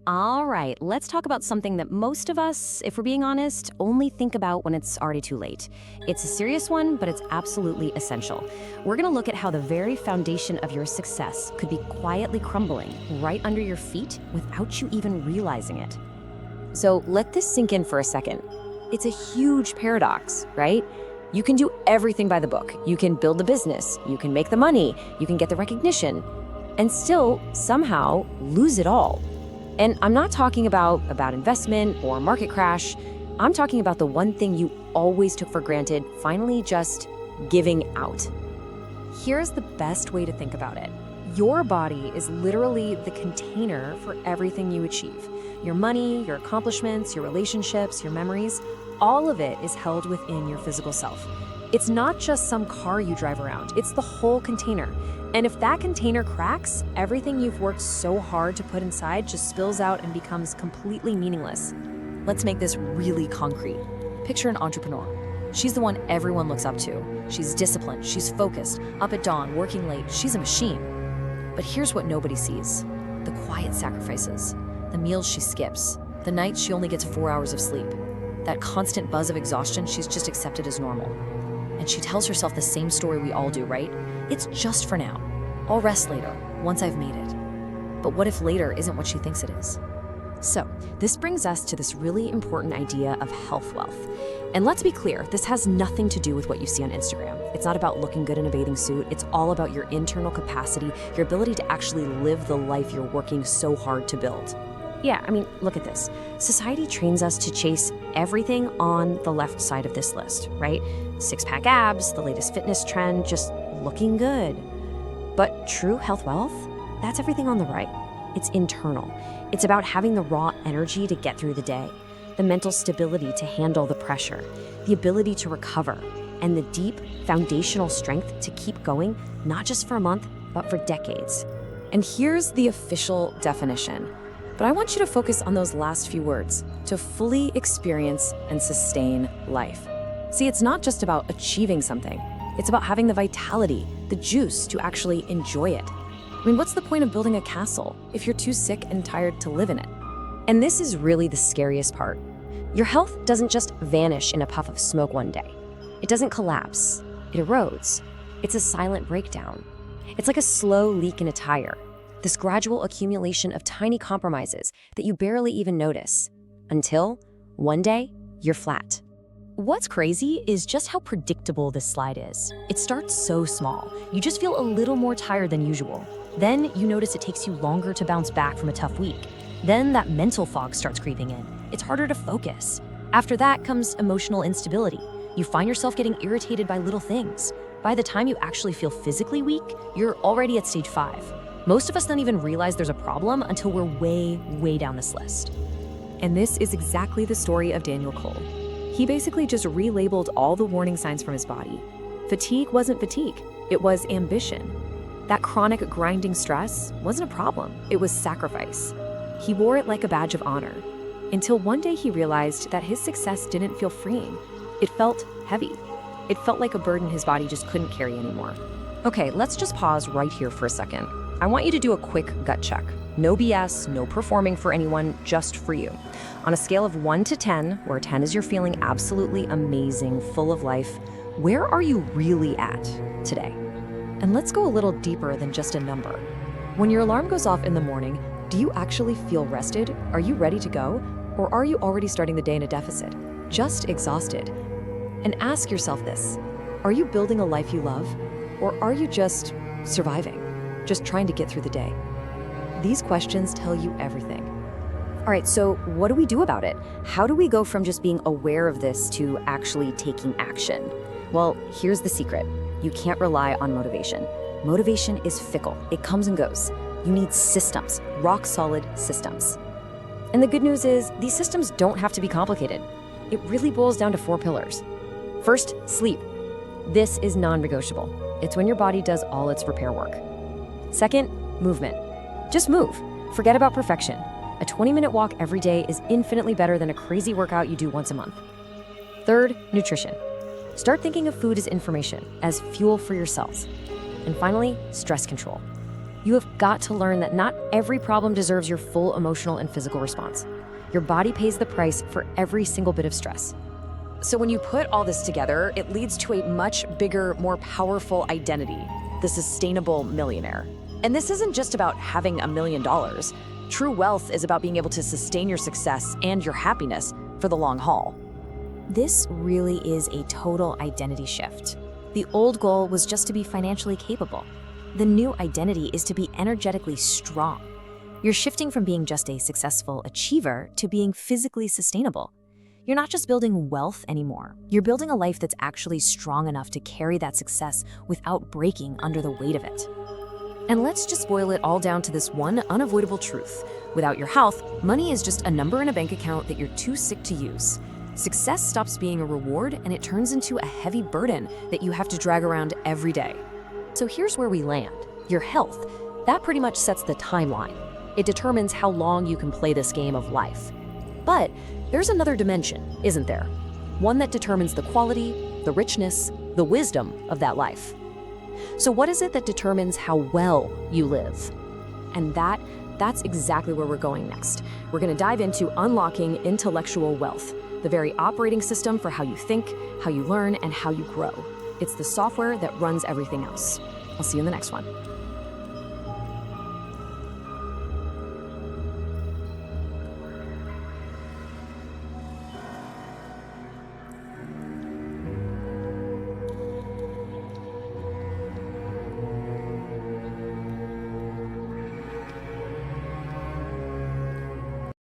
All right, let's talk about something that most of us, if we're being honest, only think about when it's already too late. It's a serious one, but it's absolutely essential. We're going to look at how the very foundation of your success could be quietly crumbling right under your feet without you even realizing it. So let this sink in for a second. It's a huge paradox, right? You can do everything by the book. You can build the business, you can make the money, you can get the recognition, and still somehow lose it all. And I'm not talking about a bad investment or market crash. I'm talking about the one thing you always took for granted, finally just giving out. Here's the best way to think about it. Your body is literally the container for everything you achieve. Your money, your accomplishments, your relationships, your memories, all of it is held within your physical self. It's not just some car you drive around, it's the whole container. And if that container cracks, everything you've worked so hard to put inside just spills out and becomes completely meaningless. Let's make this really concrete. Picture an entrepreneur. She's the one everyone looks up to. She's disciplined, she's focused, up at dawn, working late, she's a machine. But here's what nobody sees: the quiet sacrifices, the meals she skips, the nights she only gets 4 hours of sleep, that constant buzz of exhaustion she's just accepted as normal. And she tells herself the same story we all do, right? It's just for now. I'll rest later, once I've made it. But what if later isn't what she thinks it is? So, this brings us to this really important idea of health wealth. And let's be clear, this has nothing to do with what you see on Instagram. It's not about looking good in a bathing suit. It's all about your internal capacity, your ability to actually live the life you're working so hard to build. Yeah, I mean, look at this. Society trains us to chase everything on the left side of this list, right? Six-pack abs, the latest fitness trend, just looking good. But true health wealth, that's everything on the right. It's internal. It's about having the raw energy to get through the day, the mental stability to handle the pressure, the ability to recover, and the deep foundational strength to keep going, not just for a month, but for decades. And here's the official definition. But I want you to focus on those last few words: to fully experience and sustain life. See, it's not just about achieving something. It's about having the vitality, the juice to actually enjoy it. I mean, what's the point of building a castle if you're too sick and tired to live in it? And this is really the scariest part. Your health doesn't just vanish in a puff of smoke one day. It doesn't collapse. It erodes. It's a silent breakdown. It's like a slow leak in a tire. This gradual accumulation of tiny compromises that you barely even notice, until one day you're flat. What's crazy is just how predictable this slide is. It starts so small. You just feel a little more tired than usual. Then you notice it takes you longer to bounce back from a tough week. Then that mental fog starts creeping in. It's harder to focus. After that comes emotional instability. You find yourself getting irritated by little things. By the time you actually feel physically weak, you're already at stage 5. Most of us don't even realize there's a problem until we're way down this list. And this is exactly the story of Daniel Cole. He basically just relabeled all the warning signs from his body. Fatigue wasn't fatigue, it was ambition. That chronic grinding stress wasn't a problem, it was sacrifice. He wore it like a badge of honor, until one day he realized that his success didn't feel freeing. It felt heavy. It felt like a burden his body just couldn't carry anymore. Okay, let's just pause right here for a second. I want you to do a quick gut check. No BS, no performing for anyone, just for you. On a scale of 1 to 10, where 10 is you're feeling absolutely amazing, full of life, where are you really at today? And let's go a little deeper than just a number. When your alarm goes off in the morning, do you actually feel rested? Are you ready to go? Or are you already starting the day in a deficit, just exhausted? And ask yourself this: are you building a life you love? Or are you just surviving? Just trying to get through the day? These questions tell you everything. All right, so what do we do about it? How do we go from just being aware of this to actually taking action? Well, here's the secret. You can't rely on motivation. Motivation is fickle. It comes and goes. You need systems, rock solid systems. And the good news is these systems don't have to be complicated. It really boils down to 4 pillars. First, sleep. This is non-negotiable. It's when your body does all its repair work. Second, movement. Just move. Forget about perfection. A 20-minute walk every day is infinitely better than a crazy workout you do once a month. Third, nutrition. Start thinking of food as information, as fuel for your cells. And finally, stress control. You have got to learn that not every problem deserves your full emotional and physical response. Your body pays the price for every single bit of stress. So when you put all this together, it leads to a much bigger, more powerful identity, the sustainable millionaire. And this isn't just about having $1 million. True wealth is about being able to sustain your success and your happiness for the long haul. This really is a total identity shift. The old goal was just to be financially capable. The new identity is to be energetically strong. You're shifting from being just a successful achiever to being physically sustainable. You're not just building wealth anymore. You're building a life that's actually strong enough to carry that success without breaking under the weight of it. And let's just boil it all down to this one unavoidable truth. Without your health, money is just a number in a bank account that you're too sick to use. Success stops being a reward and it turns into a heavy burden that you have to drag around every day. So here's where we land. Your health, that pretty much sets the timeline. It determines how long you can play this game of life. But there's another dimension, isn't there? One that determines the quality, the richness, the wisdom of that life. So what is it that determines how well you live? And that's exactly where we're going next. We're going to dive into unlocking intellectual wealth, the very operating system for how you think, how you learn, and how you grow. It's the software that runs everything else. I'll see you in the next one.